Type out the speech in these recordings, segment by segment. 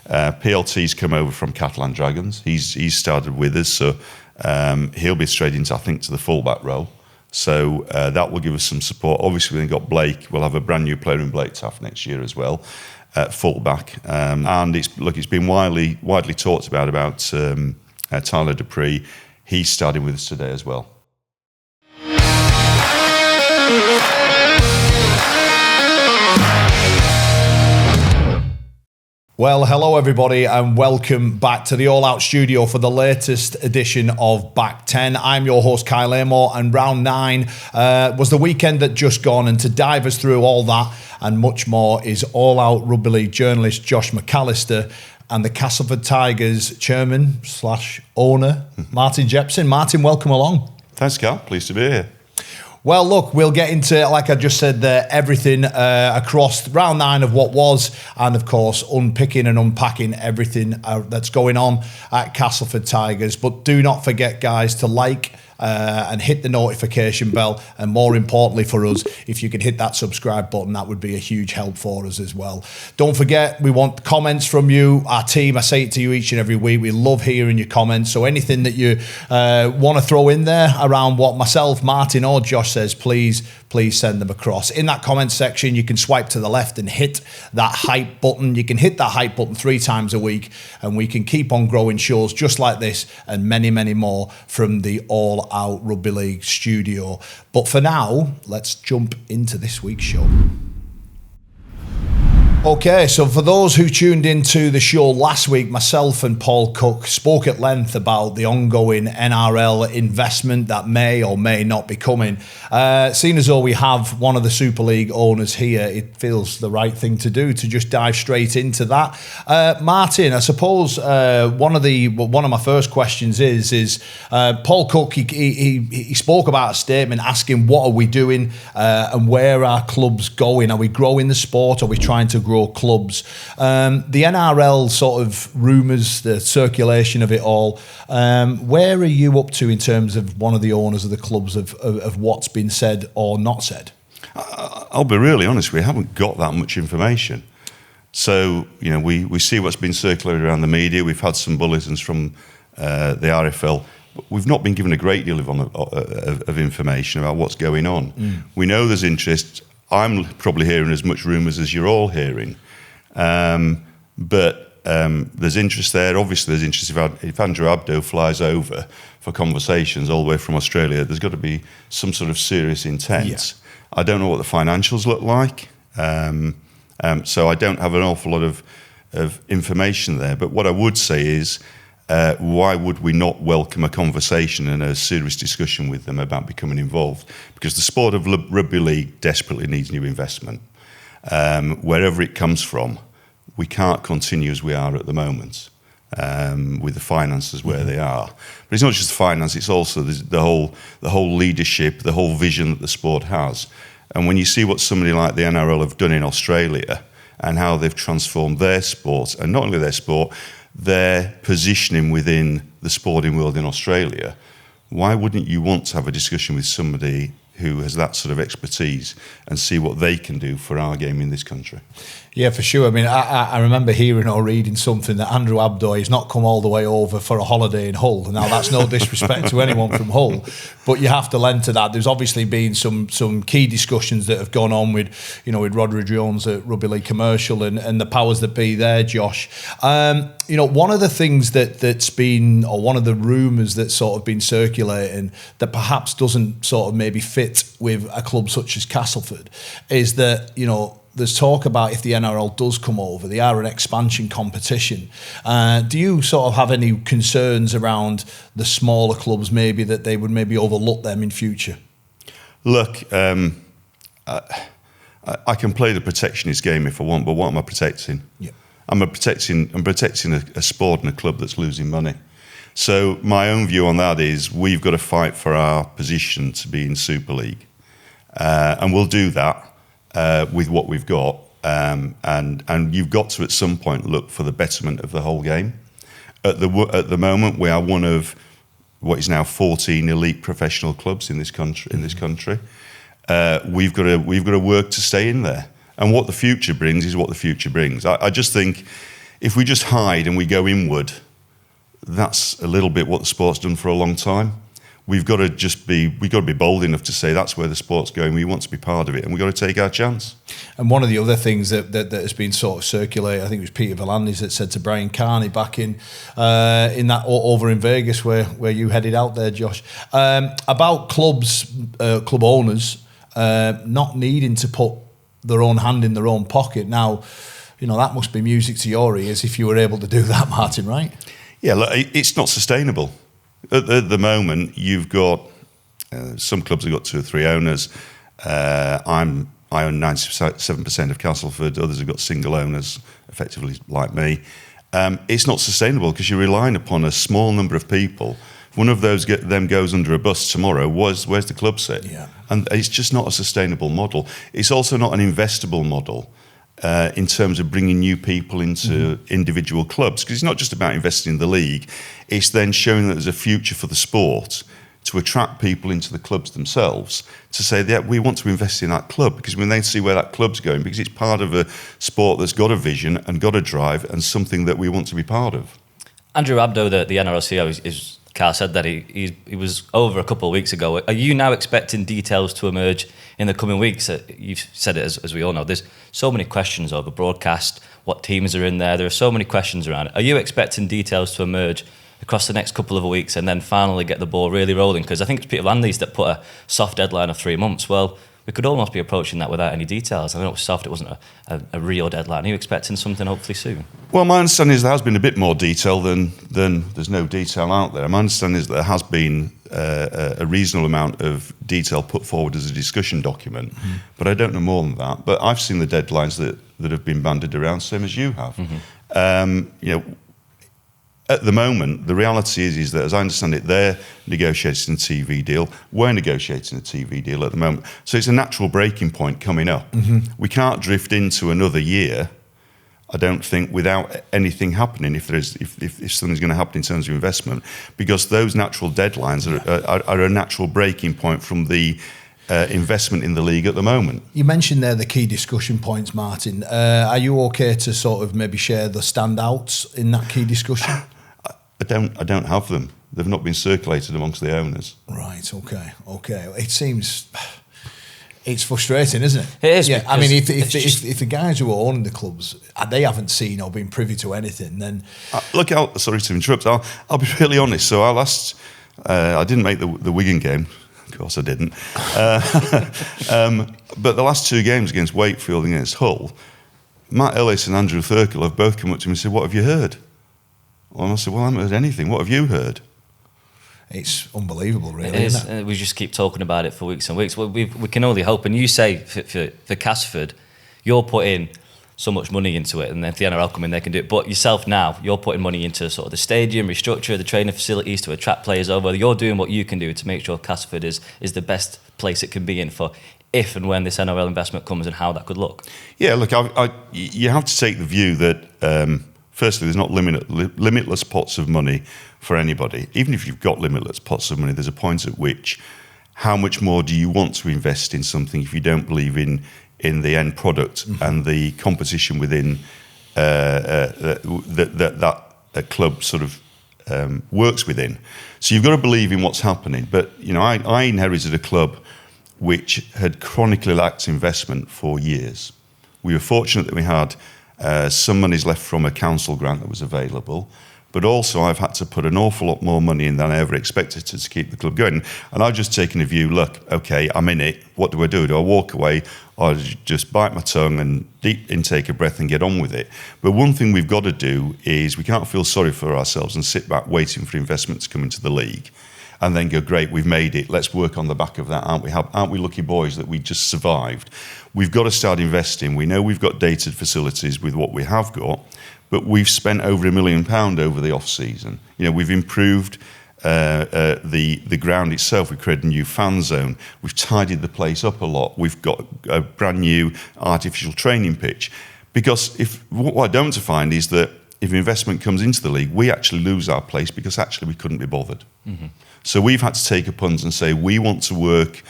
PLT's come over from Castleford Dragons. He's started with us, so he'll be straight into, I think, to the fullback role. So that will give us some support. Obviously, we've got Blake. We'll have a brand new player in Blake Taft next year as well, at fullback. And it's been widely talked about Tyler Dupree. He's starting with us today as well. Well, hello everybody and welcome back to the All Out Studio for the latest edition of Back 10. I'm your host Kyle Amor, and round 9 was the weekend that just gone, and to dive us through all that and much more is All Out Rugby League journalist Josh McAllister and the Castleford Tigers chairman / owner Martin Jepson. Martin, welcome along. Thanks, Cal. Pleased to be here. Well, look, we'll get into, like I just said there, everything across round 9 of what was, and of course, unpicking and unpacking everything that's going on at Castleford Tigers. But do not forget, guys, to like and hit the notification bell, and more importantly for us, if you could hit that subscribe button, that would be a huge help for us as well. Don't forget, we want comments from you, our team. I say it to you each and every week, we love hearing your comments, so anything that you want to throw in there around what myself, Martin or Josh says, please send them across. In that comment section, you can swipe to the left and hit that hype button. You can hit that hype button 3 times a week, and we can keep on growing shows just like this and many, many more from the All Out Rugby League studio. But for now, let's jump into this week's show. Okay, so for those who tuned into the show last week, myself and Paul Cook spoke at length about the ongoing NRL investment that may or may not be coming. Seeing as though we have one of the Super League owners here, it feels the right thing to do to just dive straight into that. Martin, I suppose one of my first questions is Paul Cook. He spoke about a statement asking what are we doing and where are clubs going? Are we growing the sport? Are we trying to grow clubs? The NRL sort of rumours, the circulation of it all, where are you up to in terms of one of the owners of the clubs of what's been said or not said? I'll be really honest, we haven't got that much information. So, you know, we see what's been circulated around the media. We've had some bulletins from the RFL. We've not been given a great deal of information about what's going on. We know there's interest. I'm probably hearing as much rumours as you're all hearing. But there's interest there. Obviously, there's interest if Andrew Abdo flies over for conversations all the way from Australia. There's got to be some sort of serious intent. Yeah. I don't know what the financials look like. So I don't have an awful lot of information there. But what I would say is, why would we not welcome a conversation and a serious discussion with them about becoming involved? Because the sport of rugby league desperately needs new investment. Wherever it comes from, we can't continue as we are at the moment with the finances where they are. But it's not just the finance; it's also the whole leadership, the whole vision that the sport has. And when you see what somebody like the NRL have done in Australia and how they've transformed their sport, and not only their sport, their positioning within the sporting world in Australia, why wouldn't you want to have a discussion with somebody who has that sort of expertise and see what they can do for our game in this country? Yeah, for sure. I mean, I remember hearing or reading something that Andrew Abdo has not come all the way over for a holiday in Hull. Now, that's no disrespect to anyone from Hull, but you have to lend to that. There's obviously been some key discussions that have gone on with Rodri Jones at Rugby League Commercial and the powers that be there, Josh. One of the things that's been, or one of the rumours that's sort of been circulating that perhaps doesn't sort of maybe fit with a club such as Castleford is that, there's talk about if the NRL does come over, they are an expansion competition. Do you sort of have any concerns around the smaller clubs, maybe that they would maybe overlook them in future? Look, I can play the protectionist game if I want, but what am I protecting? Yeah. I'm protecting a sport and a club that's losing money. So my own view on that is we've got to fight for our position to be in Super League, and we'll do that. With what we've got, and you've got to at some point look for the betterment of the whole game. At the moment, we are one of what is now 14 elite professional clubs in this country. We've got to work to stay in there. And what the future brings is what the future brings. I just think if we just hide and we go inward, that's a little bit what the sport's done for a long time. We've got to be bold enough to say that's where the sport's going. We want to be part of it, and we've got to take our chance. And one of the other things that has been sort of circulated, I think it was Peter Volandis that said to Brian Carney back in that over in Vegas where you headed out there, Josh, about clubs, club owners not needing to put their own hand in their own pocket. Now, that must be music to your ears if you were able to do that, Martin, right? Yeah, look, it's not sustainable. At the moment, you've got some clubs have got 2 or 3 owners. I own 97% of Castleford. Others have got single owners, effectively like me. It's not sustainable because you're relying upon a small number of people. If one of them goes under a bus tomorrow, where's the club sit? Yeah. And it's just not a sustainable model. It's also not an investable model. In terms of bringing new people into individual clubs, because it's not just about investing in the league, it's then showing that there's a future for the sport to attract people into the clubs themselves, to say that we want to invest in that club, because when they see where that club's going, because it's part of a sport that's got a vision and got a drive and something that we want to be part of. Andrew Abdo, the NRL CEO, Carl said that he was over a couple of weeks ago. Are you now expecting details to emerge in the coming weeks? You've said it, as we all know. There's so many questions over broadcast, what teams are in there. There are so many questions around it. Are you expecting details to emerge across the next couple of weeks and then finally get the ball really rolling? Because I think it's Peter Landis that put a soft deadline of 3 months. Well, we could almost be approaching that without any details. I know it was soft, it wasn't a real deadline. Are you expecting something hopefully soon? Well, my understanding is there has been a bit more detail than there's no detail out there. My understanding is there has been a reasonable amount of detail put forward as a discussion document, but I don't know more than that. But I've seen the deadlines that have been bandied around, same as you have. At the moment, the reality is that, as I understand it, they're negotiating a TV deal. We're negotiating a TV deal at the moment. So it's a natural breaking point coming up. We can't drift into another year, I don't think, without anything happening, if something's going to happen in terms of investment, because those natural deadlines are a natural breaking point from the investment in the league at the moment. You mentioned there the key discussion points, Martin. Are you okay to sort of maybe share the standouts in that key discussion? I don't have them. They've not been circulated amongst the owners. Right. Okay. It seems it's frustrating, isn't it? It is. Yeah. I mean, if the guys who are owning the clubs, they haven't seen or been privy to anything, then look. Sorry to interrupt. I'll be really honest. So I didn't make the Wigan game. Of course, I didn't. But the last 2 games against Wakefield and against Hull, Matt Ellis and Andrew Thurkel have both come up to me and said, "What have you heard?" And I said, "Well, I haven't heard anything. What have you heard?" It's unbelievable, really. It is. Isn't it? We just keep talking about it for weeks and weeks. Well, we can only hope. And you say for Castleford, you're putting so much money into it, and then if the NRL come in, they can do it. But yourself now, you're putting money into sort of the stadium, restructure the training facilities to attract players over. You're doing what you can do to make sure Castleford is the best place it can be in for if and when this NRL investment comes and how that could look. Yeah, look, you have to take the view that firstly, there's not limitless pots of money for anybody. Even if you've got limitless pots of money, there's a point at which how much more do you want to invest in something if you don't believe in the end product and the competition within that club sort of works within. So you've got to believe in what's happening. But I inherited a club which had chronically lacked investment for years. We were fortunate that we had some monies left from a council grant that was available, but also I've had to put an awful lot more money in than I ever expected to keep the club going. And I've just taken a view, look, okay, I'm in it. What do? Do I walk away or just bite my tongue and deep intake a breath and get on with it? But one thing we've got to do is we can't feel sorry for ourselves and sit back waiting for investment to come into the league and then go, great, we've made it. Let's work on the back of that, aren't we? Aren't we lucky boys that we just survived? We've got to start investing. We know we've got dated facilities with what we have got, but we've spent over £1 million over the off-season. We've improved the ground itself. We've created a new fan zone. We've tidied the place up a lot. We've got a brand new artificial training pitch. Because what I don't want to find is that if investment comes into the league, we actually lose our place because actually we couldn't be bothered. So we've had to take a punt and say we want to work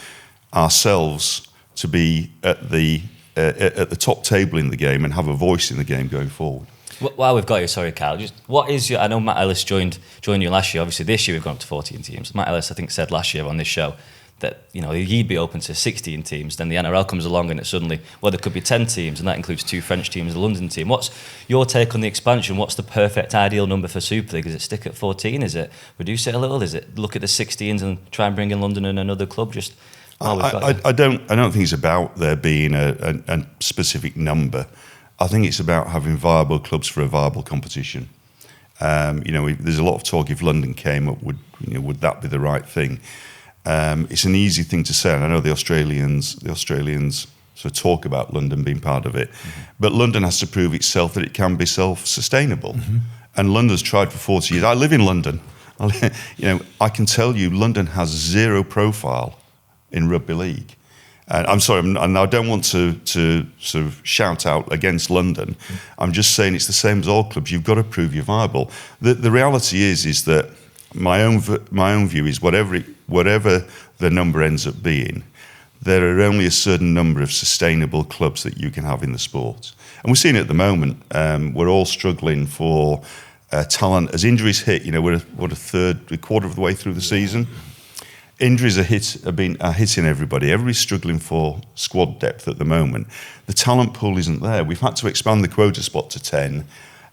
ourselves to be at the top table in the game and have a voice in the game going forward. While we've got you, sorry, Carl, just what is your... I know Matt Ellis joined you last year. Obviously, this year we've gone up to 14 teams. Matt Ellis, I think, said last year on this show that, you know, he'd be open to 16 teams. Then the NRL comes along and it's suddenly, well, there could be 10 teams, and that includes 2 French teams, a London team. What's your take on the expansion? What's the perfect ideal number for Super League? Is it stick at 14? Is it reduce it a little? Is it look at the 16s and try and bring in London and another club? Just I don't think it's about there being a specific number. I think it's about having viable clubs for a viable competition. There's a lot of talk if London came up, would that be the right thing? It's an easy thing to say, and I know the Australians sort of talk about London being part of it, but London has to prove itself that it can be self-sustainable. And London's tried for 40 years. I live in London. I can tell you, London has zero profile in rugby league. And I'm sorry, and I don't want to sort of shout out against London. I'm just saying it's the same as all clubs. You've got to prove you're viable. The reality is that my own view is whatever the number ends up being, there are only a certain number of sustainable clubs that you can have in the sport. And we're seeing it at the moment. We're all struggling for talent. As injuries hit, we're a quarter of the way through the season. Injuries are hitting everybody. Everybody's struggling for squad depth at the moment. The talent pool isn't there. We've had to expand the quota spot to 10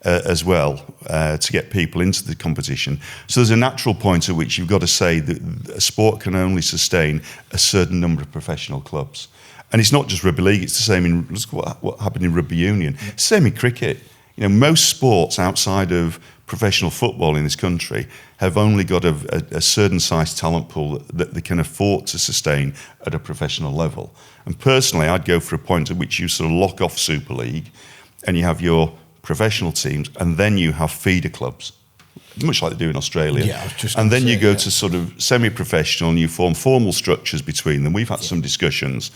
as well to get people into the competition. So there's a natural point at which you've got to say that a sport can only sustain a certain number of professional clubs. And it's not just rugby league, it's the same in what happened in rugby union. It's the same in cricket. Most sports outside of professional football in this country have only got a certain size talent pool that they can afford to sustain at a professional level. And personally, I'd go for a point at which you sort of lock off Super League and you have your professional teams and then you have feeder clubs, much like they do in Australia. Yeah, I was just and then say, you go to sort of semi-professional and you form formal structures between them. We've had some discussions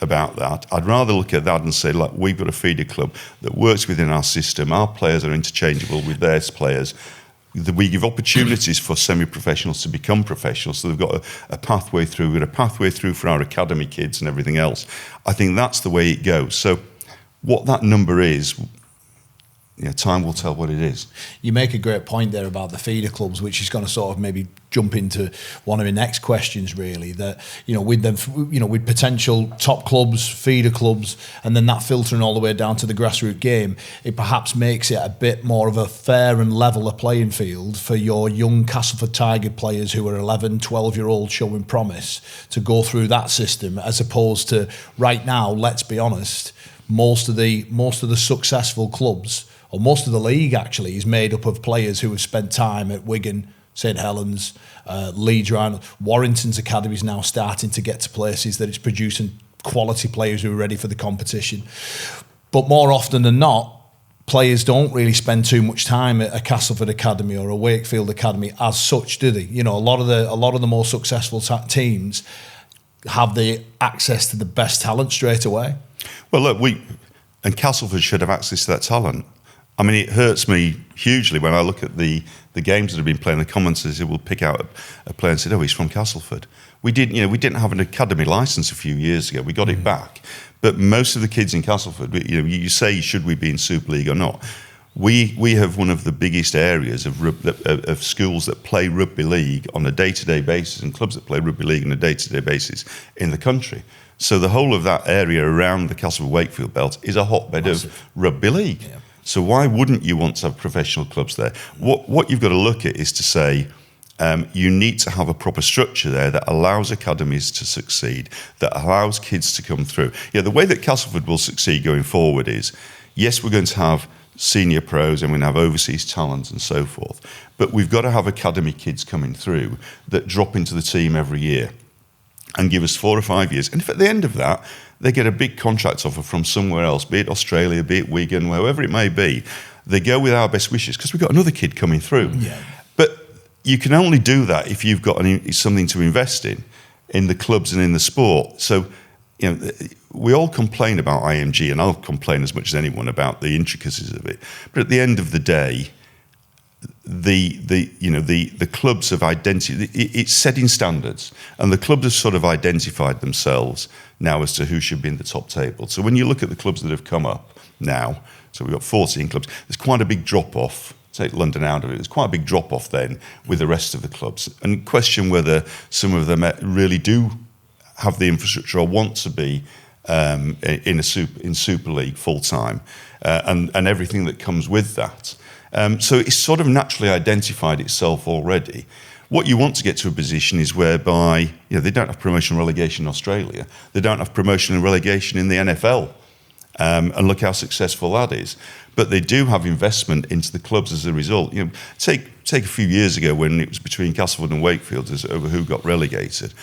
about that. I'd rather look at that and say, look, we've got a feeder club that works within our system. Our players are interchangeable with their players. We give opportunities for semi-professionals to become professionals, so they've got a pathway through. We've got a pathway through for our academy kids and everything else. I think that's the way it goes. So what that number is, time will tell what it is. You make a great point there about the feeder clubs, which is going to sort of maybe jump into one of my next questions, really, that, with them, with potential top clubs, feeder clubs, and then that filtering all the way down to the grassroots game, it perhaps makes it a bit more of a fair and leveler playing field for your young Castleford Tiger players who are 11, 12-year-old showing promise to go through that system, as opposed to right now, let's be honest, most of the successful clubs, or most of the league actually, is made up of players who have spent time at Wigan, St Helens, Leeds, Warrington's academy is now starting to get to places that it's producing quality players who are ready for the competition. But more often than not, players don't really spend too much time at a Castleford academy or a Wakefield academy as such, do they? A lot of the more successful teams have the access to the best talent straight away. Well, look, and Castleford should have access to that talent. I mean, it hurts me hugely when I look at the games that have been playing. The commenters will pick out a player and say, "Oh, he's from Castleford." We didn't have an academy license a few years ago. We got it back, but most of the kids in Castleford, you say, should we be in Super League or not? We have one of the biggest areas of schools that play rugby league on a day-to-day basis and clubs that play rugby league on a day-to-day basis in the country. So the whole of that area around the Castleford Wakefield belt is a hotbed of rugby league. Yeah. So why wouldn't you want to have professional clubs there? What you've got to look at is to say, you need to have a proper structure there that allows academies to succeed, that allows kids to come through. The way that Castleford will succeed going forward is, yes, we're going to have senior pros and we're going to have overseas talent and so forth, but we've got to have academy kids coming through that drop into the team every year and give us 4 or 5 years. And if at the end of that, they get a big contract offer from somewhere else, be it Australia, be it Wigan, wherever it may be, they go with our best wishes because we've got another kid coming through. Yeah. But you can only do that if you've got something to invest in the clubs and in the sport. So, we all complain about IMG, and I'll complain as much as anyone about the intricacies of it. But at the end of the day, the clubs have identified, it's setting standards, and the clubs have sort of identified themselves now as to who should be in the top table. So when you look at the clubs that have come up now, So we've got 14 clubs. There's quite a big drop-off. Take London out of it. There's quite a big drop-off then with the rest of the clubs. And question whether some of them really do have the infrastructure or want to be in Super League full-time and everything that comes with that. So it's sort of naturally identified itself already. What you want to get to a position is whereby they don't have promotion and relegation in Australia. They don't have promotion and relegation in the NFL. And look how successful that is. But they do have investment into the clubs as a result. Take a few years ago when it was between Castleford and Wakefield over who got relegated,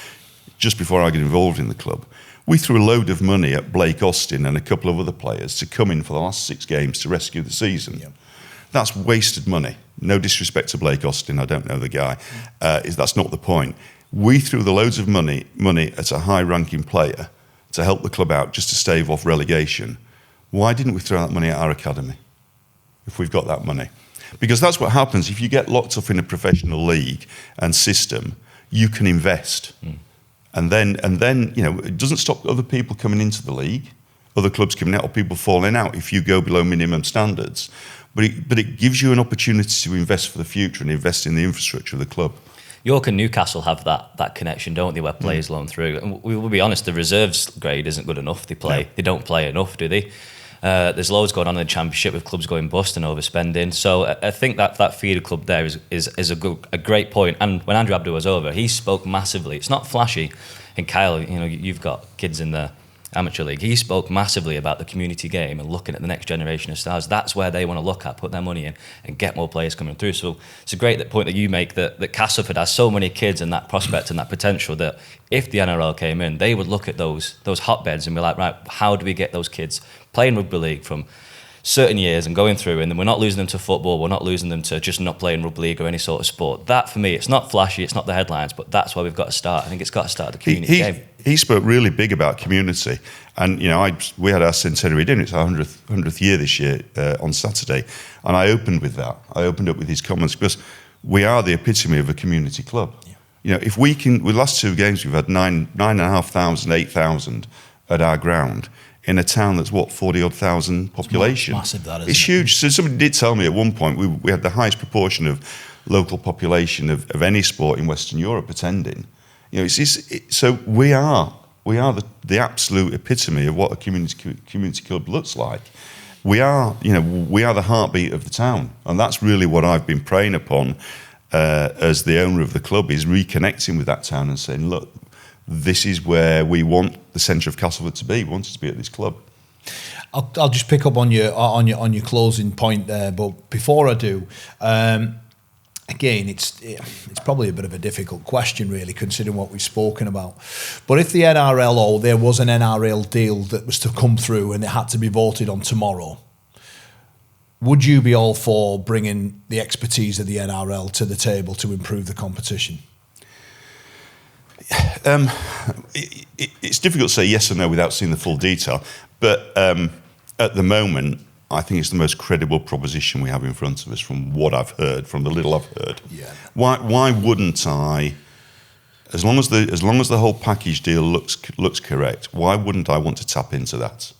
just before I got involved in the club. We threw a load of money at Blake Austin and a couple of other players to come in for the last 6 games to rescue the season. Yep. That's wasted money. No disrespect to Blake Austin, I don't know the guy. That's not the point. We threw the loads of money at a high-ranking player to help the club out just to stave off relegation. Why didn't we throw that money at our academy if we've got that money? Because that's what happens. If you get locked up in a professional league and system, you can invest. And then it doesn't stop other people coming into the league, other clubs coming out or people falling out if you go below minimum standards. But it gives you an opportunity to invest for the future and invest in the infrastructure of the club. York and Newcastle have that connection, don't they, where players loan through. And we will be honest, the reserves grade isn't good enough. They don't play enough, do they? There's loads going on in the Championship with clubs going bust and overspending. So I think that feeder club there is a great point. And when Andrew Abdu was over, he spoke massively. It's not flashy. And Kyle, you've got kids in the amateur league. He spoke massively about the community game and looking at the next generation of stars. That's where they want to look at, put their money in and get more players coming through. So it's a great point that you make that Castleford has so many kids and that prospect and that potential that if the NRL came in, they would look at those hotbeds and be like, right, how do we get those kids playing rugby league from certain years and going through, and then we're not losing them to football, we're not losing them to just not playing rugby league or any sort of sport. That, for me, it's not flashy, it's not the headlines, but that's where we've got to start. I think it's got to start the community game. He spoke really big about community, and we had our centenary dinner. It's our 100th year this year on Saturday, and I opened with that. I opened up with his comments because we are the epitome of a community club. Yeah. If we can, with the last 2 games, we've had 9,500, 8,000 at our ground. In a town that's 40-odd thousand population. It's massive, that is. It's huge. So somebody did tell me at one point we had the highest proportion of local population of any sport in Western Europe attending. So we are the absolute epitome of what a community club looks like. We are the heartbeat of the town, and that's really what I've been preying upon as the owner of the club, is reconnecting with that town and saying, look, this is where we want the centre of Castleford to be. We want it to be at this club. I'll just pick up on your closing point there, but before I do, again, it's probably a bit of a difficult question, really, considering what we've spoken about. But if the NRL, or there was an NRL deal that was to come through and it had to be voted on tomorrow, would you be all for bringing the expertise of the NRL to the table to improve the competition? It's difficult to say yes or no without seeing the full detail, but at the moment, I think it's the most credible proposition we have in front of us from what I've heard, from the little I've heard. Yeah. Why wouldn't I, as long as the whole package deal looks correct, why wouldn't I want to tap into that?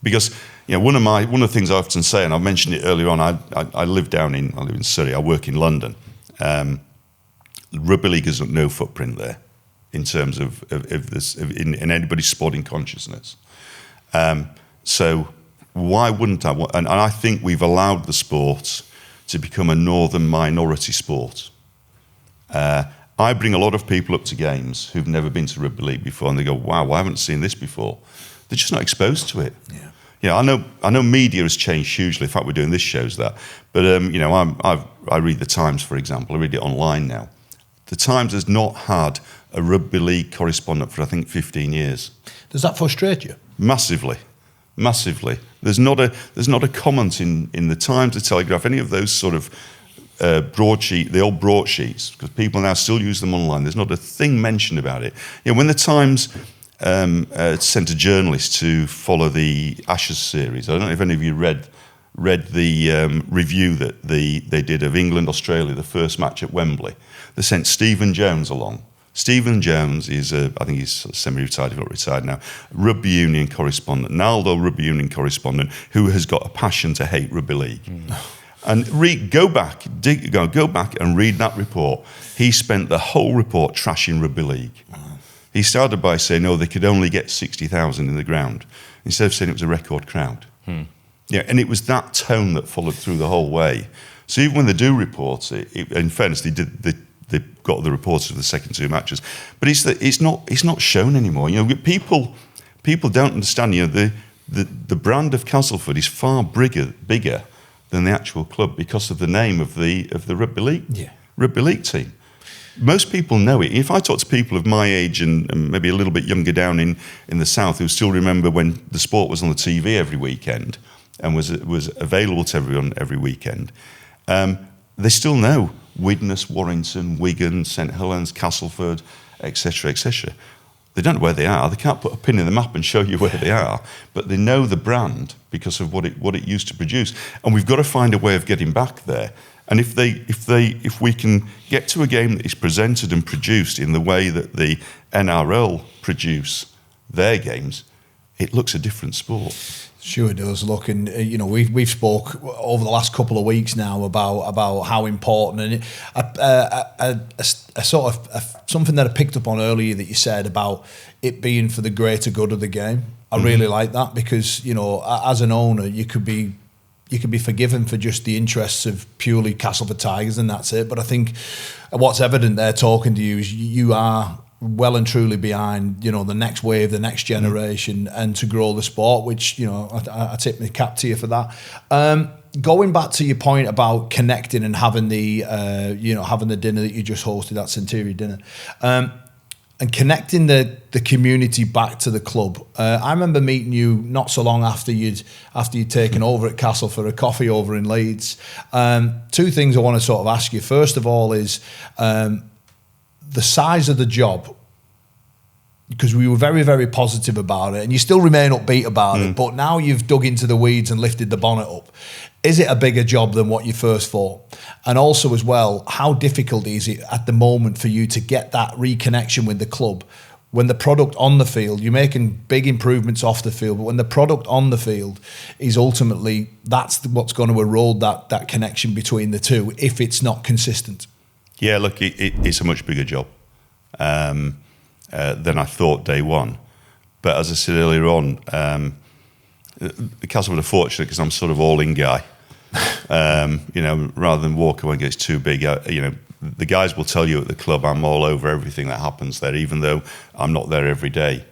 Because one of the things I often say, and I mentioned it earlier on, I live in Surrey, I work in London. Rugby league has no footprint there in terms of this in anybody's sporting consciousness. So why wouldn't I? And I think we've allowed the sport to become a northern minority sport. I bring a lot of people up to games who've never been to rugby league before, and they go, "Wow, I haven't seen this before." They're just not exposed to it. Yeah. I know media has changed hugely. In fact, we're doing this shows that. But I read the Times, for example. I read it online now. The Times has not had a rugby league correspondent for, I think, 15 years. Does that frustrate you? Massively. There's not a comment in the Times, the Telegraph, any of those sort of the old broadsheets, because people now still use them online. There's not a thing mentioned about it. When the Times sent a journalist to follow the Ashes series, I don't know if any of you read the review that they did of England-Australia, the first match at Wembley. They sent Stephen Jones along, Stephen Jones is I think he's semi-retired, if not retired now, rugby union correspondent, Naldo rugby union correspondent, who has got a passion to hate rugby league. And go back and read that report. He spent the whole report trashing rugby league. He started by saying, they could only get 60,000 in the ground, instead of saying it was a record crowd. Yeah, and it was that tone that followed through the whole way. So even when they do report it, in fairness, they got the reports of the second 2 matches, but it's not shown anymore. People don't understand. The brand of Castleford is far bigger than the actual club because of the name of the rugby league team. Most people know it. If I talk to people of my age and maybe a little bit younger down in the south who still remember when the sport was on the TV every weekend and was available to everyone every weekend, they still know Widnes, Warrington, Wigan, St Helens, Castleford, etc., etc. They don't know where they are. They can't put a pin in the map and show you where they are, but they know the brand because of what it used to produce. And we've got to find a way of getting back there. And if we can get to a game that is presented and produced in the way that the NRL produce their games, it looks a different sport. Sure does. Look, and we've spoke over the last couple of weeks now about how important, and a sort of something that I picked up on earlier that you said about it being for the greater good of the game. I really like that because as an owner, you could be forgiven for just the interests of purely Castleford Tigers and that's it. But I think what's evident there talking to you is you are well and truly behind, the next wave, the next generation, and to grow the sport, which, I tip my cap to you for that. Going back to your point about connecting and having the, having the dinner that you just hosted, that Centuria dinner, and connecting the community back to the club. I remember meeting you not so long after you'd taken over at Castle for a coffee over in Leeds. 2 things I want to sort of ask you. First of all is the size of the job, because we were very, very positive about it, and you still remain upbeat about it, but now you've dug into the weeds and lifted the bonnet up. Is it a bigger job than what you first thought? And also as well, how difficult is it at the moment for you to get that reconnection with the club when the product on the field, you're making big improvements off the field, but when the product on the field is ultimately, that's what's going to erode that connection between the two if it's not consistent? Yeah, look, it's a much bigger job than I thought day one. But as I said earlier on, the Castleford are fortunate because I'm sort of all-in guy. Rather than walk away and get too big, the guys will tell you at the club I'm all over everything that happens there, even though I'm not there every day.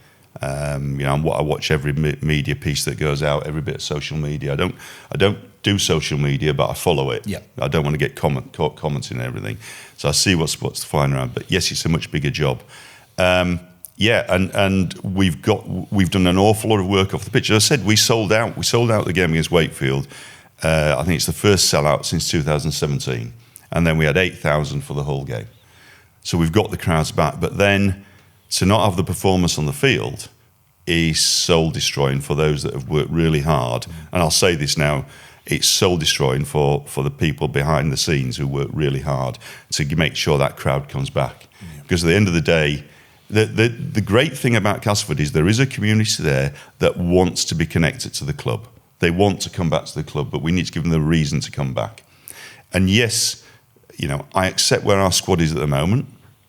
I watch every media piece that goes out, every bit of social media. I don't do social media, but I follow it. Yeah. I don't want to get caught commenting and everything. So I see what's flying around. But yes, it's a much bigger job. And we've done an awful lot of work off the pitch. As I said, we sold out the game against Wakefield. I think it's the first sellout since 2017. And then we had 8,000 for the whole game. So we've got the crowds back. But then to not have the performance on the field is soul-destroying for those that have worked really hard. And I'll say this now, it's soul-destroying for the people behind the scenes who work really hard to make sure that crowd comes back. Yeah. Because at the end of the day, the great thing about Castleford is there is a community there that wants to be connected to the club. They want to come back to the club, but we need to give them the reason to come back. And yes, I accept where our squad is at the moment,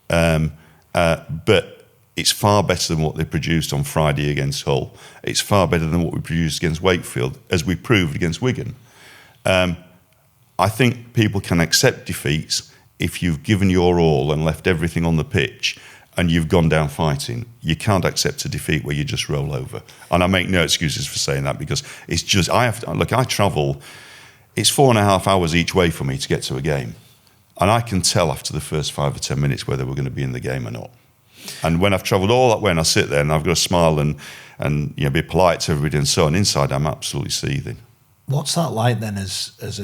but it's far better than what they produced on Friday against Hull. It's far better than what we produced against Wakefield, as we proved against Wigan. I think people can accept defeats if you've given your all and left everything on the pitch and you've gone down fighting. You can't accept a defeat where you just roll over. And I make no excuses for saying that because it's just, I travel, it's 4.5 hours each way for me to get to a game. And I can tell after the first 5 or 10 minutes whether we're going to be in the game or not. And when I've travelled all that way and I sit there and I've got to smile and be polite to everybody and so on, inside I'm absolutely seething. What's that like then as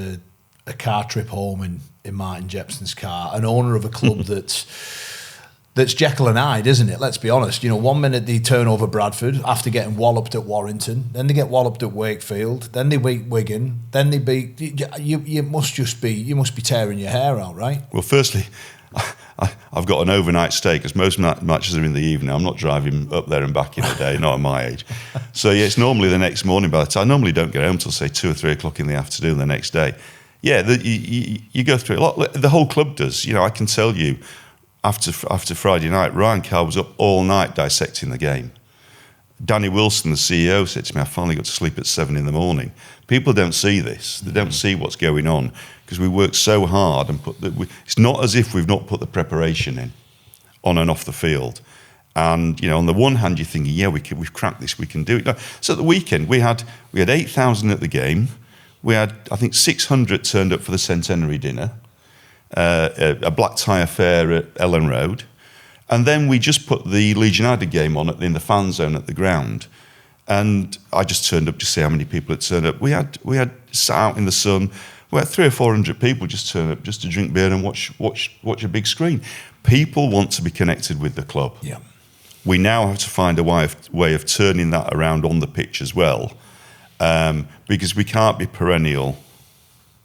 a car trip home in Martin Jepson's car, an owner of a club that's Jekyll and Hyde, isn't it? Let's be honest. 1 minute they turn over Bradford after getting walloped at Warrington, then they get walloped at Wakefield, then they beat Wigan, then they beat. You must be tearing your hair out, right? Well, firstly, I I've got an overnight stay because most matches are in the evening. I'm not driving up there and back in a day, not at my age. So yeah, it's normally the next morning. By the time I normally don't get home till say 2 or 3 o'clock in the afternoon the next day. Yeah, you go through it a lot. The whole club does. I can tell you, after Friday night, Ryan Carr was up all night dissecting the game. Danny Wilson, the CEO, said to me, I finally got to sleep at 7 in the morning. People don't see this. They don't see what's going on because we work so hard and it's not as if we've not put the preparation in on and off the field. And, on the one hand, you're thinking, yeah, we've cracked this, we can do it. So at the weekend, we had 8,000 at the game. We had, I think, 600 turned up for the centenary dinner, a black tie affair at Ellen Road. And then we just put the Leeds United game on in the fan zone at the ground. And I just turned up to see how many people had turned up. We had sat out in the sun. We had 300 or 400 people just turn up just to drink beer and watch a big screen. People want to be connected with the club. Yeah. We now have to find a way of turning that around on the pitch as well, because we can't be perennial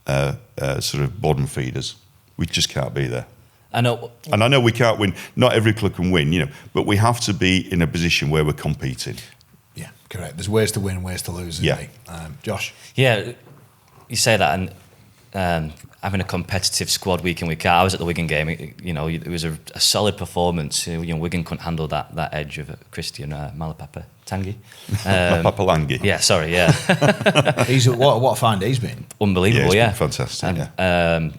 sort of bottom feeders. We just can't be there. I know. And I know we can't win. Not every club can win, but we have to be in a position where we're competing. Yeah, correct. There's ways to win and ways to lose, isn't there? Josh? Yeah, you say that, and having a competitive squad week in, week out. I was at the Wigan game. It was a solid performance. Wigan couldn't handle that edge of Christian Malapapa Tangi. Papalangi. Yeah, sorry, yeah. What a find he's been. Unbelievable, yeah. Fantastic,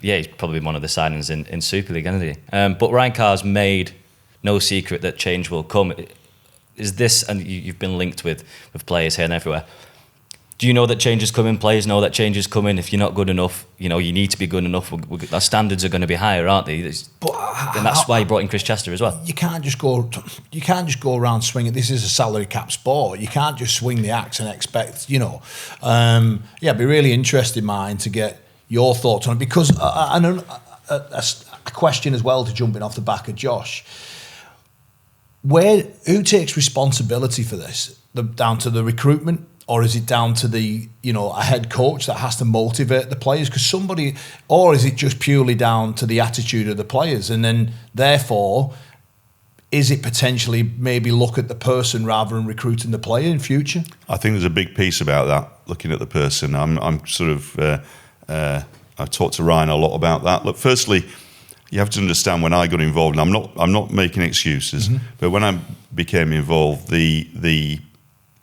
he's probably one of the signings in Super League, isn't he? But Ryan Carr's made no secret that change will come. Is this, and you've been linked with players here and everywhere, do you know that change is coming? Players know that change is coming. If you're not good enough, you need to be good enough. Our standards are going to be higher, aren't they? And that's why you brought in Chris Chester as well. You can't just go around swinging. This is a salary cap sport. You can't just swing the axe and expect, it'd be really interesting, mine, to get your thoughts on it, because a question as well to jumping off the back of Josh. Who takes responsibility for this? Down to the recruitment? Or is it down to a head coach that has to motivate the players? Or is it just purely down to the attitude of the players? And then, therefore, is it potentially maybe look at the person rather than recruiting the player in future? I think there's a big piece about that, looking at the person. I'm sort of, I've talked to Ryan a lot about that. Look, firstly, you have to understand when I got involved, and I'm not making excuses, but when I became involved, the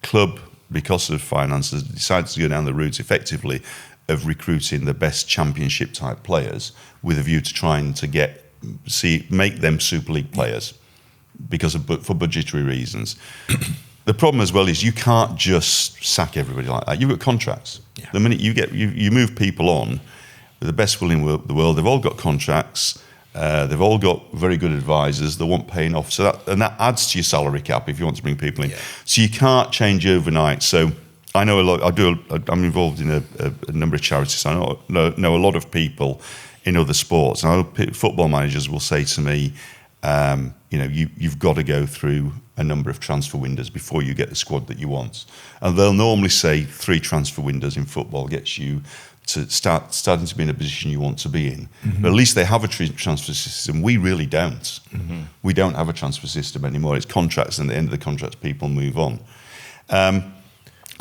club, because of finances, decided to go down the route effectively of recruiting the best championship type players with a view to trying to make them Super League players for budgetary reasons. The problem as well is you can't just sack everybody like that. You've got contracts. Yeah. The minute you move people on with the best will in the world, they've all got contracts. They've all got very good advisors. They want paying off, that adds to your salary cap if you want to bring people in. Yeah. So you can't change overnight. So I know a lot. I'm involved in a number of charities. I know a lot of people in other sports. And I know football managers will say to me, you've got to go through a number of transfer windows before you get the squad that you want. And they'll normally say 3 transfer windows in football gets you to starting to be in a position you want to be in. But at least they have a transfer system. We really don't. We don't have a transfer system anymore. It's contracts, and at the end of the contracts, people move on.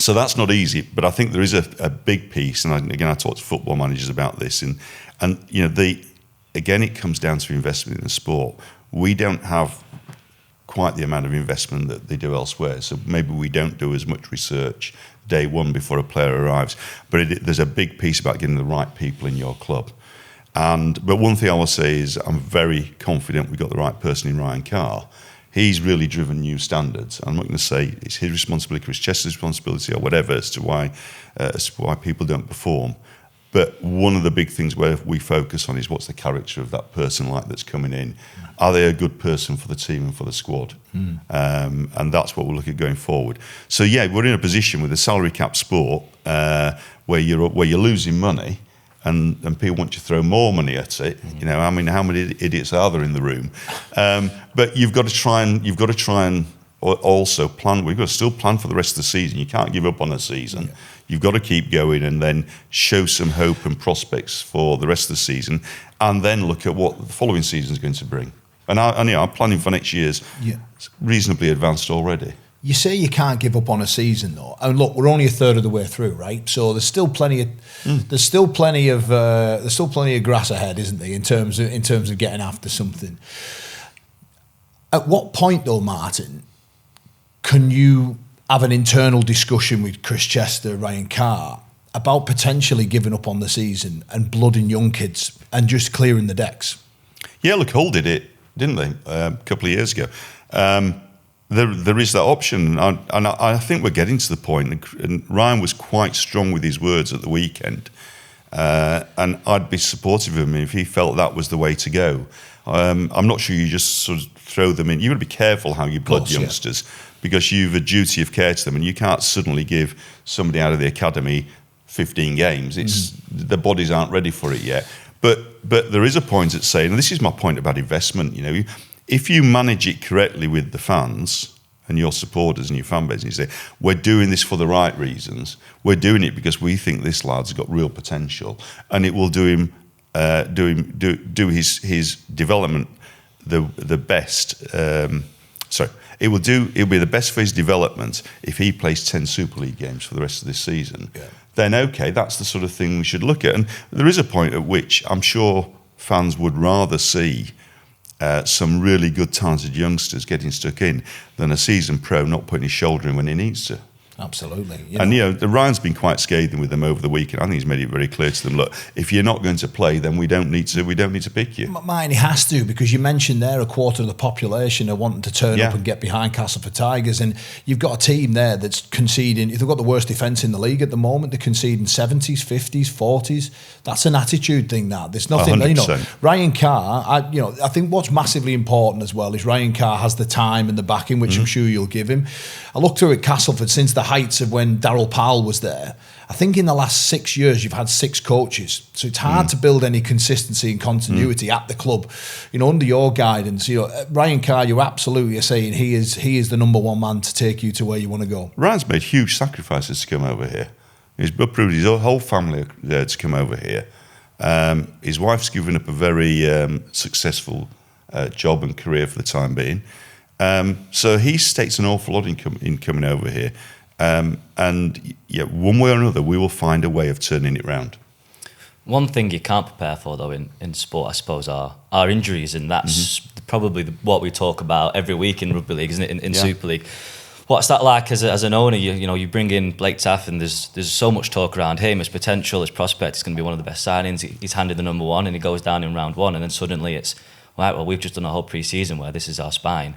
So that's not easy, but I think there is a big piece, and I talk to football managers about this, and it comes down to investment in the sport. We don't have quite the amount of investment that they do elsewhere, so maybe we don't do as much research day one before a player arrives. But there's a big piece about getting the right people in your club. But one thing I will say is I'm very confident we've got the right person in Ryan Carr. He's really driven new standards. I'm not going to say it's his responsibility, Chris Chester's responsibility, or whatever as to why people don't perform. But one of the big things where we focus on is what's the character of that person like that's coming in. Are they a good person for the team and for the squad? And that's what we'll look at going forward. So yeah, we're in a position with a salary cap sport where you're losing money, and people want you to throw more money at it. How many idiots are there in the room? But you've got to try and also plan. We've got to still plan for the rest of the season. You can't give up on a season. Yeah. You've got to keep going and then show some hope and prospects for the rest of the season, and then look at what the following season is going to bring. And I'm planning for next year's Yeah. reasonably advanced already. You say you can't give up on a season, though, and look, we're only a third of the way through, right? So there's still plenty of grass ahead, isn't there? In terms of getting after something. At what point, though, Martin, can you have an internal discussion with Chris Chester, Ryan Carr, about potentially giving up on the season and blooding young kids and just clearing the decks? Yeah, look, Hull did it, didn't they, a couple of years ago? There is that option, and I think we're getting to the point, and Ryan was quite strong with his words at the weekend, and I'd be supportive of him if he felt that was the way to go. I'm not sure you just sort of throw them in. You've got to be careful how you blood youngsters, because you've a duty of care to them, and you can't suddenly give somebody out of the academy 15 games. It's the bodies aren't ready for it yet. But there is a point at saying, and this is my point about investment, you know, if you manage it correctly with the fans and your supporters and your fan base, and you say, we're doing this for the right reasons, we're doing it because we think this lad's got real potential, and it will do him do his development the best. It'll be the best for his development if he plays 10 Super League games for the rest of this season. Yeah. Then okay, that's the sort of thing we should look at. And there is a point at which I'm sure fans would rather see some really good talented youngsters getting stuck in than a seasoned pro not putting his shoulder in when he needs to. Absolutely. And the Ryan's been quite scathing with them over the weekend. I think he's made it very clear to them, look, if you're not going to play, then we don't need to pick you. Mine, he has to, because you mentioned there a quarter of the population are wanting to turn up and get behind Castleford Tigers, and you've got a team there that's conceding. They've got the worst defence in the league at the moment. They're conceding 70s, 50s, 40s. That's an attitude thing. There's nothing. 100%. Ryan Carr. I think what's massively important as well is Ryan Carr has the time and the backing, which I'm sure you'll give him. I looked through at Castleford since the heights of when Darryl Powell was there. I think in the last 6 years you've had 6 coaches, so it's hard to build any consistency and continuity at the club. Under your guidance, Ryan Carr, you absolutely are saying he is the number one man to take you to where you want to go. Ryan's made huge sacrifices to come over here. He's uprooted his whole family to come over here. His wife's given up a very successful job and career for the time being. So he stakes an awful lot in coming over here. And one way or another, we will find a way of turning it round. One thing you can't prepare for, though, in sport, I suppose, are injuries, and that's probably what we talk about every week in rugby league, isn't it? In Super League, what's that like as an owner? You bring in Blake Taff, and there's so much talk around him, his potential, his prospect. He's going to be one of the best signings. He's handed the number one, and he goes down in round one, and then suddenly it's right. Well, we've just done a whole pre-season where this is our spine.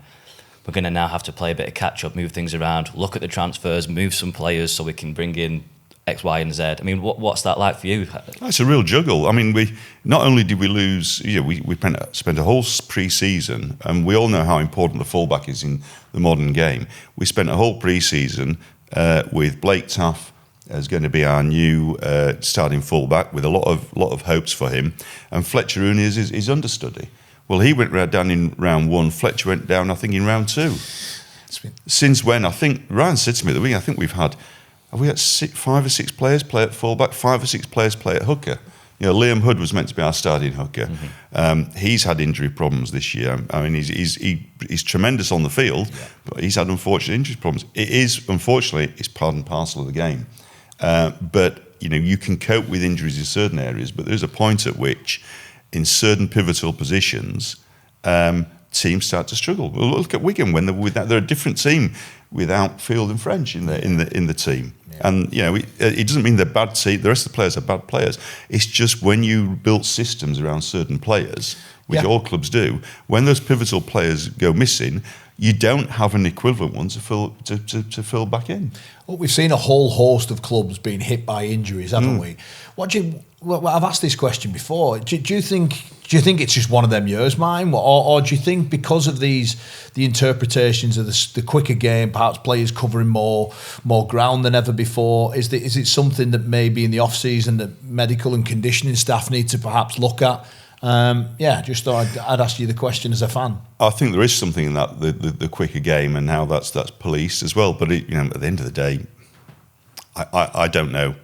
We're going to now have to play a bit of catch-up, move things around, look at the transfers, move some players so we can bring in X, Y, and Z. I mean, what's that like for you? It's a real juggle. I mean, we not only did we lose, we spent a whole pre-season, and we all know how important the fullback is in the modern game. We spent a whole pre-season with Blake Taff as going to be our new starting fullback, with a lot of hopes for him, and Fletcher Rooney is his understudy. Well, he went down in round one. Fletcher went down, I think, in round two. Since when? I think Ryan said to me the week, I think have we had 5 or 6 players play at fullback, 5 or 6 players play at hooker. Liam Hood was meant to be our starting hooker. He's had injury problems this year. I mean, he's tremendous on the field, but he's had unfortunate injury problems. It is, unfortunately, it's part and parcel of the game. But you can cope with injuries in certain areas, but there's a point at which, in certain pivotal positions, teams start to struggle. Well, look at Wigan when they're a different team without Field and French in the team. Yeah. And it doesn't mean they're bad team. The rest of the players are bad players. It's just when you build systems around certain players, which all clubs do, when those pivotal players go missing, you don't have an equivalent one to fill back in. Well, we've seen a whole host of clubs being hit by injuries, haven't we? I've asked this question before. Do you think it's just one of them years, mine, or do you think because of the interpretations of the quicker game, perhaps players covering more ground than ever before, is it something that maybe in the off season that medical and conditioning staff need to perhaps look at? Just thought I'd ask you the question as a fan. I think there is something in that the quicker game and how that's policed as well. But at the end of the day, I don't know.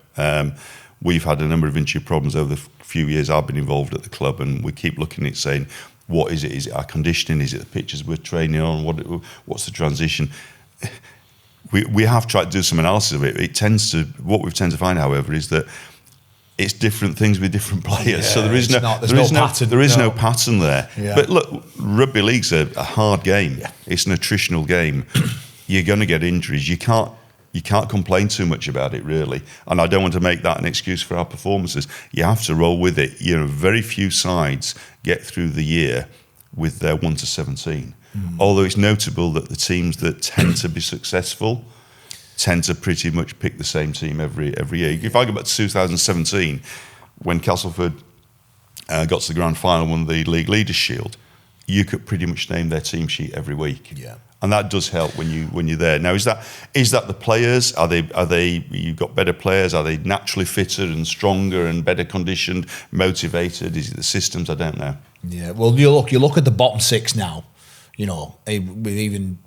We've had a number of injury problems over the few years I've been involved at the club, and we keep looking at saying, What is it? Is it our conditioning? Is it the pitches we're training on? What's the transition? We have tried to do some analysis of it. What we tend to find, however, is that it's different things with different players. Yeah, so there is no pattern there. Yeah. But look, rugby league's a hard game. Yeah. It's an attritional game. You're going to get injuries. You can't complain too much about it, really. And I don't want to make that an excuse for our performances. You have to roll with it. Very few sides get through the year with their 1 to 17. Although it's notable that the teams that tend to be successful tend to pretty much pick the same team every year. If I go back to 2017, when Castleford got to the grand final, won the League Leaders' Shield, you could pretty much name their team sheet every week. Yeah. And that does help when you're there. Now, is that the players? Are they? You've got better players? Are they naturally fitter and stronger and better conditioned, motivated? Is it the systems? I don't know. Yeah. Well, you look at the bottom six now. With even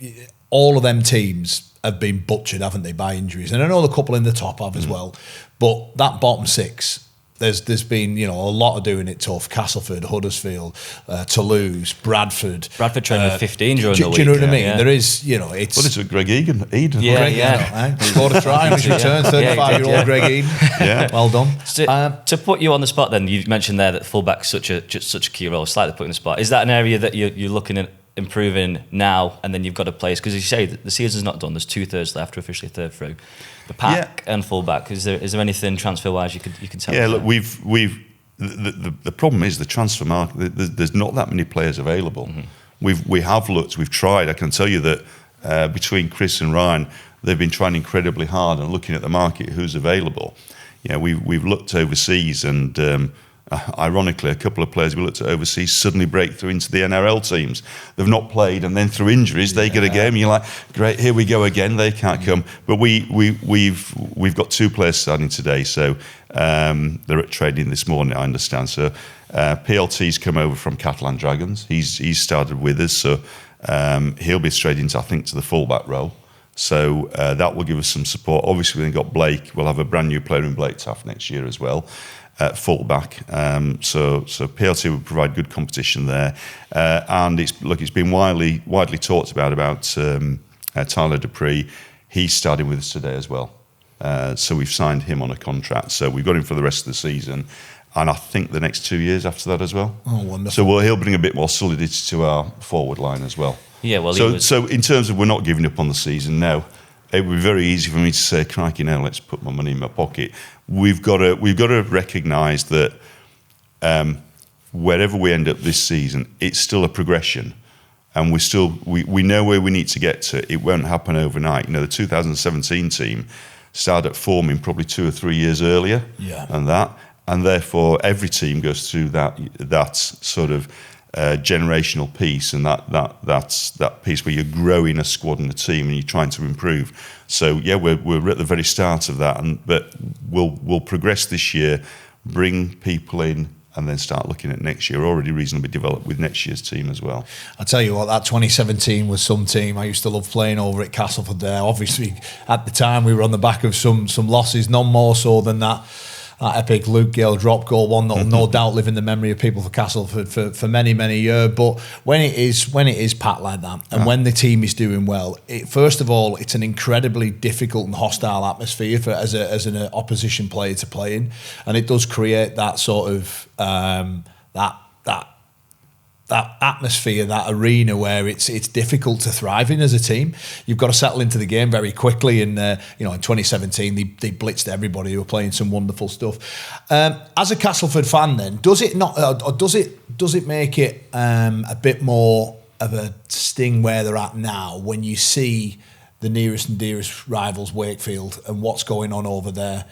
all of them teams have been butchered, haven't they, by injuries? And I know the couple in the top have as well. But that bottom six, there's been a lot of doing it tough. Castleford, Huddersfield, Toulouse, Bradford. Bradford trained with 15 during the week. Do you know what I mean? Yeah. There is, it's. Well, it's with Greg Eden. Scored a try on his return. 35-year-old Greg Eden. Yeah, well done. To put you on the spot, then you mentioned there that fullback's such a key role. Slightly put in the spot. Is that an area that you're looking at improving now, and then you've got to place, because as you say, the season's not done, there's 2/3 left to officially third through the pack and fullback. Is there anything transfer wise you can tell? Look, the problem is the transfer market. There's not that many players available. We have looked, we've tried. I can tell you that between Chris and Ryan, they've been trying incredibly hard and looking at the market, who's available. We've looked overseas, and ironically, a couple of players we looked at overseas suddenly break through into the NRL teams. They've not played, and then through injuries they get a game. And you're like, great, here we go again. They can't come. But we've got 2 players starting today, so they're at training this morning, I understand. So PLT's come over from Catalan Dragons. He's started with us, so he'll be straight into, I think, to the fullback role. So that will give us some support. Obviously, we've got Blake. We'll have a brand new player in Blake Taft next year as well. Fullback, so PLT will provide good competition there, and it's been widely talked about Tyler Dupree. He's starting with us today as well, so we've signed him on a contract. So we've got him for the rest of the season, and I think the next 2 years after that as well. Oh, wonderful! So he'll bring a bit more solidity to our forward line as well. Yeah, well, so in terms of we're not giving up on the season now. It would be very easy for me to say, crikey, now let's put my money in my pocket. We've got to recognise that wherever we end up this season, it's still a progression, and we know where we need to get to. It won't happen overnight. The 2017 team started forming probably 2 or 3 years earlier, and therefore every team goes through that sort of generational piece, and that's that piece where you're growing a squad and a team and you're trying to improve. So we're at the very start of that, but we'll progress this year, bring people in, and then start looking at next year. Already reasonably developed with next year's team as well. I tell you what, that 2017 was some team. I used to love playing over at Castleford there. Obviously, at the time we were on the back of some losses, none more so than that epic Luke Gale drop goal, one that will no doubt live in the memory of people for Castleford for many, many years. But when it is packed like that, and when the team is doing well, first of all, it's an incredibly difficult and hostile atmosphere as an opposition player to play in, and it does create that sort of that atmosphere, that arena where it's difficult to thrive in as a team. You've got to settle into the game very quickly, and in 2017 they blitzed everybody who were playing some wonderful stuff. As a Castleford fan, then, does it not, or does it make it a bit more of a sting where they're at now when you see the nearest and dearest rivals, Wakefield, and what's going on over there?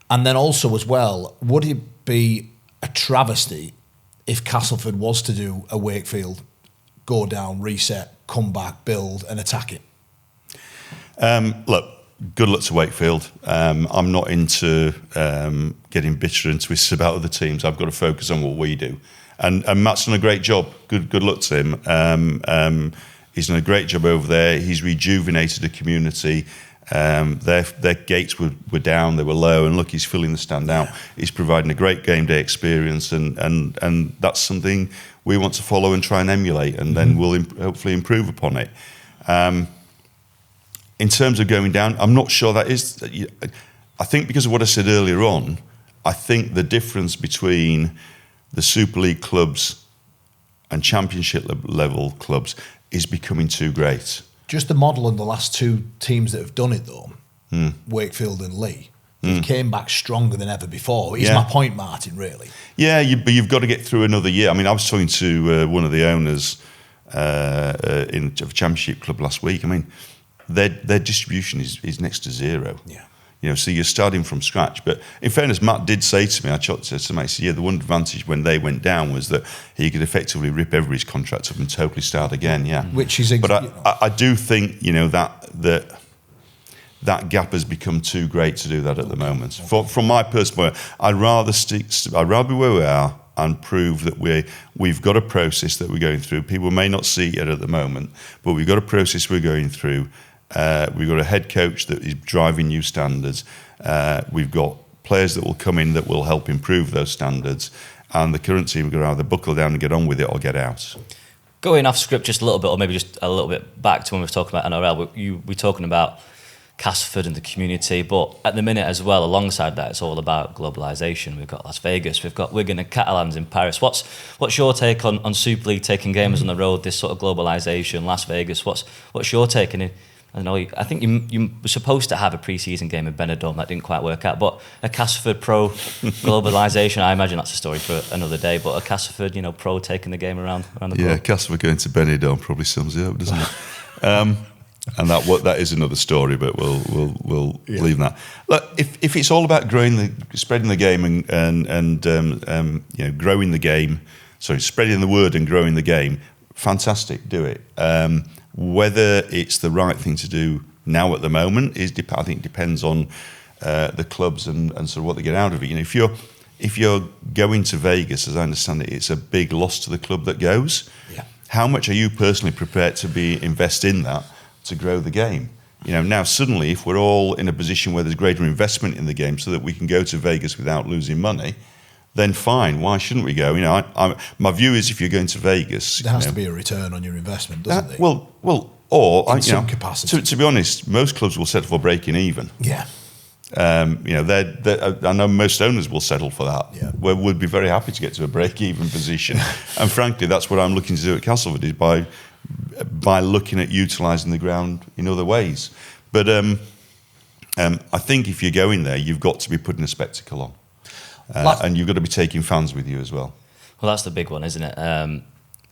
And then also as well, would it be a travesty if Castleford was to do a Wakefield, go down, reset, come back, build and attack it? Look, good luck to Wakefield. I'm not into getting bitter and twisted about other teams. I've got to focus on what we do. And Matt's done a great job. Good luck to him. He's done a great job over there. He's rejuvenated the community. Their gates were down, they were low, and look, he's filling the stand out. He's providing a great game day experience, and that's something we want to follow and try and emulate, and then we'll hopefully improve upon it. In terms of going down, I'm not sure that is. I think because of what I said earlier on, I think the difference between the Super League clubs and Championship level clubs is becoming too great. Just the model of the last two teams that have done it, though, Wakefield and Leigh, they came back stronger than ever before. Is my point, Martin, really? Yeah, but you've got to get through another year. I mean, I was talking to one of the owners of a Championship club last week. I mean, their distribution is next to zero. Yeah. You know, so you're starting from scratch. But in fairness, Matt did say to me, I said to him, I said, the one advantage when they went down was that he could effectively rip everybody's contract up and totally start again, Which is... But I do think, that gap has become too great to do that at the moment. From my personal point, I'd rather be where we are and prove that we've got a process that we're going through. People may not see it at the moment, but we've got a process we're going through. We've got a head coach that is driving new standards. We've got players that will come in that will help improve those standards. And the current team are going to either buckle down and get on with it or get out. Going off script just a little bit, or maybe just a little bit back to when we were talking about NRL, we're talking about Castleford and the community, but at the minute as well, alongside that, it's all about globalization. We've got Las Vegas, we've got Wigan and Catalans in Paris. What's your take on Super League taking gamers on the road, this sort of globalization, Las Vegas? What's your take? And I think you were supposed to have a pre-season game in Benidorm that didn't quite work out, but a Castleford Pro globalisation, I imagine that's a story for another day, but a Castleford, Pro taking the game around the globe. Yeah, Castleford going to Benidorm probably sums it up, doesn't it? And that is another story, but we'll leave that. Look, if it's all about spreading the game and growing the game, spreading the word and growing the game, fantastic, do it. Whether it's the right thing to do now at the moment I think depends on the clubs and sort of what they get out of it. If you're going to Vegas, as I understand it, it's a big loss to the club that goes. Yeah. How much are you personally prepared to invest in that to grow the game? Now suddenly, if we're all in a position where there's greater investment in the game, so that we can go to Vegas without losing money, then fine, why shouldn't we go? My view is if you're going to Vegas... There has to be a return on your investment, doesn't there? Or... In some capacity. To be honest, most clubs will settle for breaking even. Yeah. I know most owners will settle for that. Yeah. We'd be very happy to get to a break-even position. And frankly, that's what I'm looking to do at Castleford, is by looking at utilising the ground in other ways. But I think if you're going there, you've got to be putting a spectacle on. And you've got to be taking fans with you as well. Well, that's the big one, isn't it? And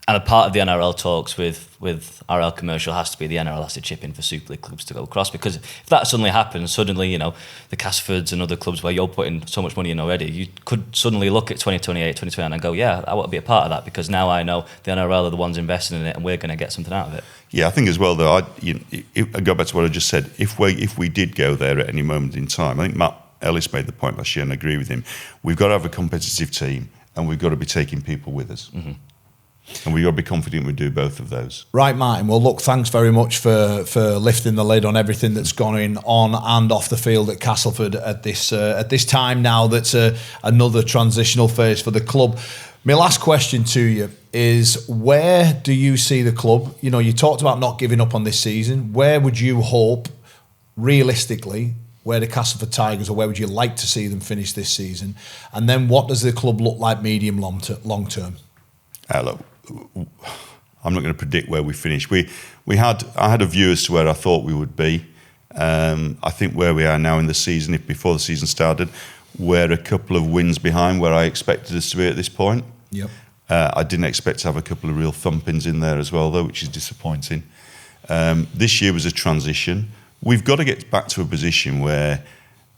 a part of the NRL talks with RL Commercial has to be the NRL has to chip in for Super League clubs to go across, because if that suddenly happens, suddenly, the Castleford's and other clubs where you're putting so much money in already, you could suddenly look at 2028, 2029 and go, yeah, I want to be a part of that, because now I know the NRL are the ones investing in it and we're going to get something out of it. Yeah, I think as well, though, I go back to what I just said. If we did go there at any moment in time, I think Matt Ellis made the point last year, and I agree with him. We've got to have a competitive team, and we've got to be taking people with us. Mm-hmm. And we've got to be confident we do both of those. Right, Martin. Well, look, thanks very much for lifting the lid on everything that's going on and off the field at Castleford at this time now. That's another transitional phase for the club. My last question to you is, where do you see the club? You talked about not giving up on this season. Where would you hope, realistically, where the Castleford Tigers, or where would you like to see them finish this season? And then what does the club look like medium, long term? Look, I'm not going to predict where we finish. I had a view as to where I thought we would be. I think where we are now in the season, if before the season started, we're a couple of wins behind where I expected us to be at this point. Yep. I didn't expect to have a couple of real thumpings in there as well, though, which is disappointing. This year was a transition. We've got to get back to a position where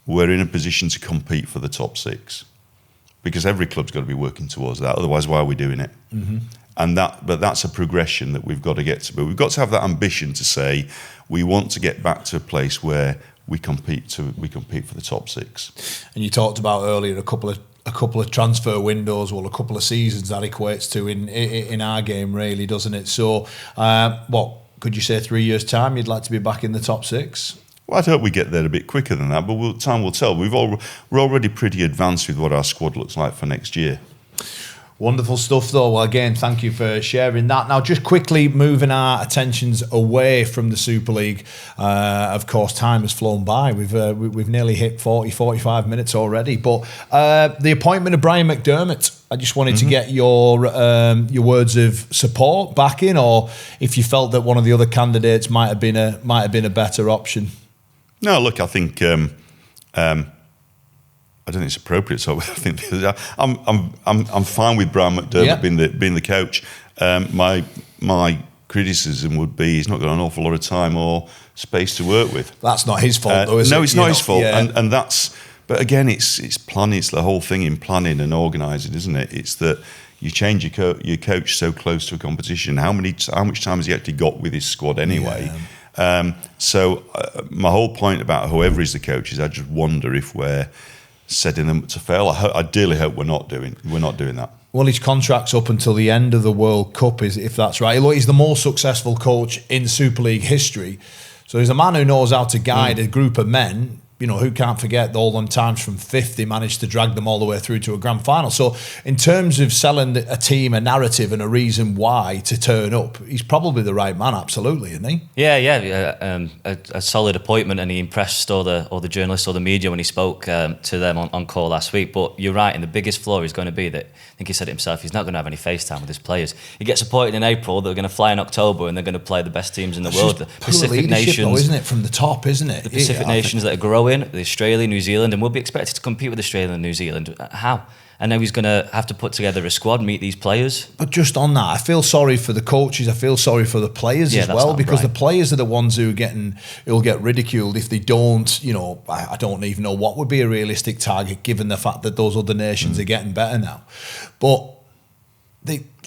we're in a position to compete for the top six, because every club's got to be working towards that. Otherwise, why are we doing it? Mm-hmm. But that's a progression that we've got to get to. But we've got to have that ambition to say we want to get back to a place where we compete for the top six. And you talked about earlier a couple of transfer windows, well, a couple of seasons that equates to in our game, really, doesn't it? So, what could you say? 3 years' time, you'd like to be back in the top six? I'd hope we get there a bit quicker than that, but time will tell. We're already pretty advanced with what our squad looks like for next year. Wonderful stuff, though. Well, again, thank you for sharing that. Now, just quickly moving our attentions away from the Super League. Of course, time has flown by. We've nearly hit 45 minutes already. But the appointment of Brian McDermott, I just wanted to get your words of support back in, or if you felt that one of the other candidates might have been a better option. No, look, I think. I don't think it's appropriate. So I think I'm fine with Brian McDermott being the coach. My criticism would be he's not got an awful lot of time or space to work with. That's not his fault, though, is it? No, it's not his fault, Yeah. and that's. But again, it's planning. It's the whole thing in planning and organising, isn't it? It's that you change your coach so close to a competition. How much time has he actually got with his squad anyway? Yeah. So my whole point about whoever is the coach is I just wonder if we're setting them to fail. I dearly hope we're not doing that. Well, his contract's up until the end of the World Cup, if that's right. Look, he's the most successful coach in Super League history. So he's a man who knows how to guide a group of men. You know, who can't forget all them times from fifth, he managed to drag them all the way through to a grand final. So in terms of selling a team a narrative and a reason why to turn up, he's probably the right man, absolutely, isn't he? Yeah. A solid appointment, and he impressed all the journalists or the media when he spoke to them on call last week. But you're right, and the biggest flaw is going to be that, I think he said it himself, he's not going to have any face time with his players. He gets appointed in April, they're going to fly in October, and they're going to play the best teams in the world. The Pacific nations, though, isn't it, from the top, isn't it? The Pacific nations that are growing, the Australia, New Zealand, and we'll be expected to compete with Australia and New Zealand. How? And now he's going to have to put together a squad, meet these players. But just on that, I feel sorry for the coaches. I feel sorry for the players as well, because the players are the ones who'll get ridiculed if they don't. You know, I don't even know what would be a realistic target, given the fact that those other nations are getting better now. But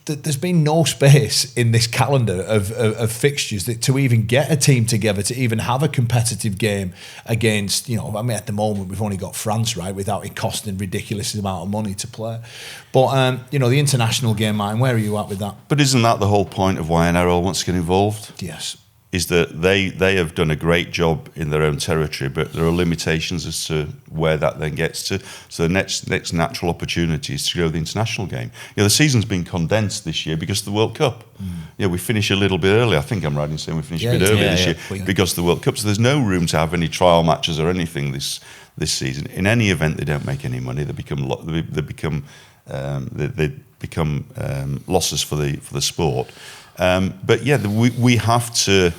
there's been no space in this calendar of fixtures to even get a team together, to even have a competitive game against, you know, I mean, at the moment we've only got France, right, without it costing ridiculous amount of money to play. But, you know, the international game, Martin, where are you at with that? But isn't that the whole point of why NRL wants to get involved? Yes. Is that they have done a great job in their own territory, but there are limitations as to where that then gets to. So the next natural opportunity is to go to the international game. You know, the season's been condensed this year because of the World Cup. Yeah, we finish a little bit early. I think I'm right in saying we finished a bit early this year because of the World Cup. So there's no room to have any trial matches or anything this season. In any event, they don't make any money. They become losses for the sport. But yeah, we have to.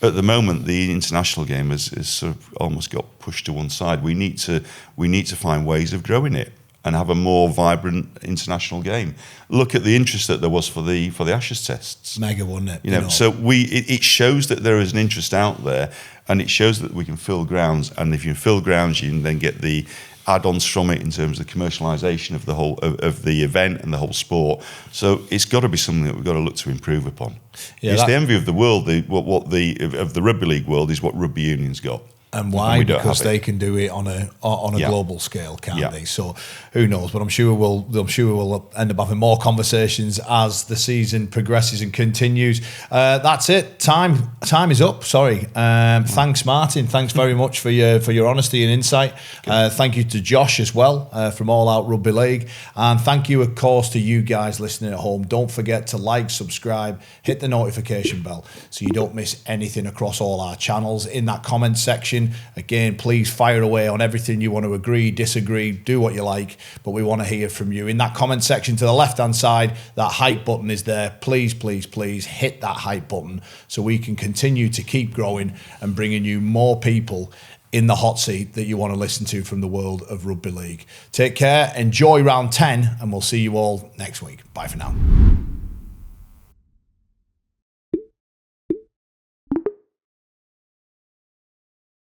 At the moment, the international game has sort of almost got pushed to one side. We need to find ways of growing it and have a more vibrant international game. Look at the interest that there was for the Ashes tests. Mega, wasn't it? You know, so it shows that there is an interest out there, and it shows that we can fill grounds. And if you fill grounds, you can then get the add-ons from it in terms of the commercialisation of the whole of the event and the whole sport. So it's got to be something that we've got to look to improve upon. Yeah, it's the envy of the world. Of the rugby league world is what rugby union's got. And why? Because they can do it on a global scale, can't they? So who knows? But I'm sure we'll end up having more conversations as the season progresses and continues. That's it. Time is up. Sorry. Thanks, Martin. Thanks very much for your honesty and insight. Thank you to Josh as well from All Out Rugby League, and thank you, of course, to you guys listening at home. Don't forget to like, subscribe, hit the notification bell so you don't miss anything across all our channels. In that comment section, again, please fire away on everything you want to agree, disagree, do what you like, but we want to hear from you. In that comment section to the left-hand side, that hype button is there. Please, please, please hit that hype button so we can continue to keep growing and bringing you more people in the hot seat that you want to listen to from the world of rugby league. Take care, enjoy round 10, and we'll see you all next week. Bye for now.